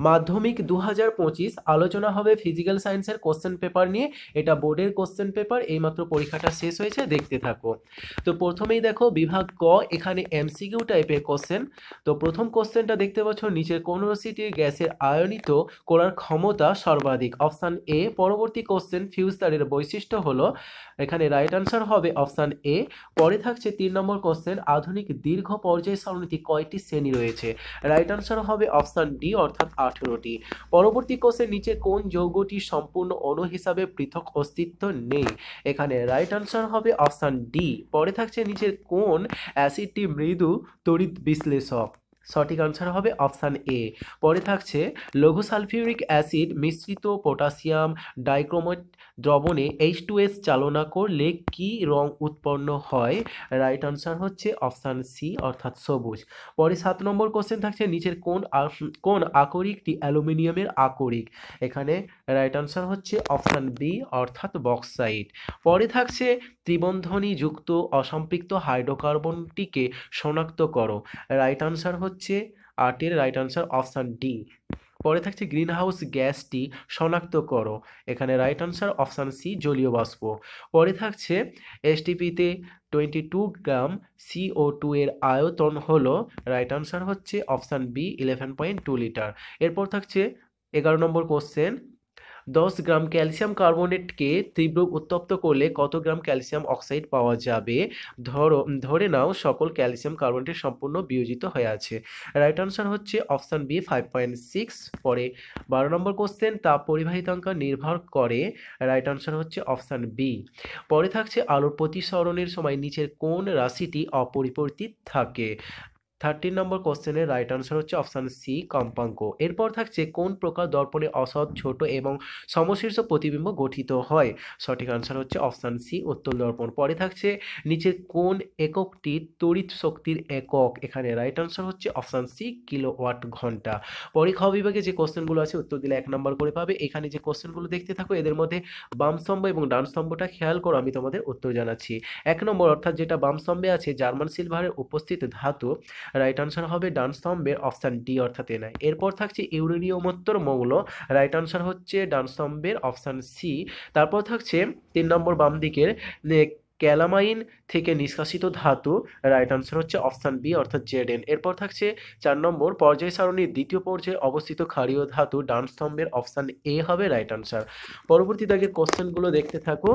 মাধ্যমিক 2025 আলোচনা হবে ফিজিক্যাল সায়েন্সের কোশ্চেন পেপার নিয়ে। এটা বোর্ডের কোশ্চেন পেপার, এইমাত্র পরীক্ষাটা শেষ হয়েছে, দেখতে থাকো। তো প্রথমেই দেখো বিভাগ ক, এখানে এমসিকিউ টাইপের কোশ্চেন। তো প্রথম কোশ্চেনটা দেখতে পাচ্ছ, নিচের কোন রাশিটির গ্যাসের আয়নিত করার ক্ষমতা সর্বাধিক? Option A. পরবর্তী কোশ্চেন, ফিউজ তারের বৈশিষ্ট্য হলো, এখানে রাইট আনসার হবে অপশান এ। পরে থাকছে 3 নম্বর কোশ্চেন, আধুনিক দীর্ঘ পর্যায় সারণীতে কয়টি শ্রেণী রয়েছে? রাইট আনসার হবে অপশান ডি, অর্থাৎ 18টি। পরবর্তী কোশ্চেন, নিচে কোন যৌগটি সম্পূর্ণ অণু হিসাবে পৃথক অস্তিত্ব নেই? এখানে রাইট আনসার হবে অপশান ডি। পরে থাকছে, নিচের কোন অ্যাসিডটি মৃদু তড়িৎ বিশ্লেষক? সঠিক আনসার হবে অপশান এ। পরে থাকছে, লঘু সালফিউরিক অ্যাসিড মিশ্রিত পটাশিয়াম ডাইক্রোমেট দ্রবণে H2S চালনা করলে কি রং উৎপন্ন হয়? রাইট আনসার হচ্ছে অপশান সি, অর্থাৎ সবুজ। পরে 7 নম্বর কোশ্চেন থাকছে, নিচের কোন আকরিকটি অ্যালুমিনিয়ামের আকরিক? এখানে রাইট আনসার হচ্ছে অপশান বি, অর্থাৎ বক্সাইট। পরে থাকছে, ত্রিবন্ধনী যুক্ত অসম্পৃক্ত হাইড্রোকার্বনটিকে শনাক্ত করো। রাইট আনসার হচ্ছে 8-এর রাইট আনসার অপশান ডি। পরে থাকছে, গ্রিনহাউস গ্যাসটি শনাক্ত করো। এখানে রাইট আনসার অপশান সি, জলীয় বাষ্প। পরে থাকছে, এসটিপিতে 22 গ্রাম CO2 এর আয়তন হলো। রাইট আনসার হচ্ছে অপশান বি, 11.2 লিটার। এরপর থাকছে 11 নম্বর কোশ্চেন, 10 গ্রাম ক্যালসিয়াম কার্বনেটকে তীব্র উত্তপ্ত করলে কত গ্রাম ক্যালসিয়াম অক্সাইড পাওয়া যাবে? ধরে নাও সকল ক্যালসিয়াম কার্বনেট সম্পূর্ণ বিয়োজিত হয়ে আছে। রাইট আনসার হচ্ছে অপশান বি, 5.6। পরে 12 নম্বর কোশ্চেন, তাপ পরিবাহিতাঙ্ক নির্ভর করে। রাইট আনসার হচ্ছে অপশান বি। পরে থাকছে, আলোর প্রতিসরণের সময় নিচের কোন রাশিটি অপরিবর্তিত থাকে? 13 নম্বর কোশ্চেনের রাইট আনসার হচ্ছে অপশান সি, কম্পাঙ্ক। এরপর থাকছে, কোন প্রকার দর্পণে অসৎ, ছোট এবং সমশীর্ষ প্রতিবিম্ব গঠিত হয়? সঠিক আনসার হচ্ছে অপশান সি, উত্তল দর্পণ। পরে থাকছে, নিচের কোন এককটি তড়িৎ শক্তির একক? এখানে রাইট আনসার হচ্ছে অপশান সি, কিলোওয়াট ঘন্টা। পরে খ বিভাগে যে কোশ্চেনগুলো আছে উত্তর দিলে 1 নম্বর করে পাবে। এখানে যে কোশ্চেনগুলো দেখতে থাকো, এদের মধ্যে বাম স্তম্ভ এবং ডান স্তম্ভটা খেয়াল করো, আমি তোমাদের উত্তর জানাচ্ছি। 1 নম্বর, অর্থাৎ যেটা বাম স্তম্ভে আছে, জার্মান সিলভারের উপস্থিত ধাতু। রাইট আনসার হবে ডান স্তম্ভের অপশান ডি, অর্থাৎ এনআই। এরপর থাকছে, ইউরেনিয়মোত্তর মৌল। রাইট আনসার হচ্ছে ডান স্তম্ভের অপশান সি। তারপর থাকছে 3 নম্বর বাম দিকের, ক্যালামাইন থেকে নিষ্কাশিত ধাতু। রাইট আনসার হচ্ছে অপশান বি, অর্থাৎ জেডএন। এরপর থাকছে 4 নম্বর, পর্যায় সারণীর দ্বিতীয় পর্যায়ে অবস্থিত ক্ষারীয় ধাতু। ডান স্তম্ভের অপশান এ হবে রাইট আনসার। পরবর্তী দাগের কোশ্চেনগুলো দেখতে থাকো।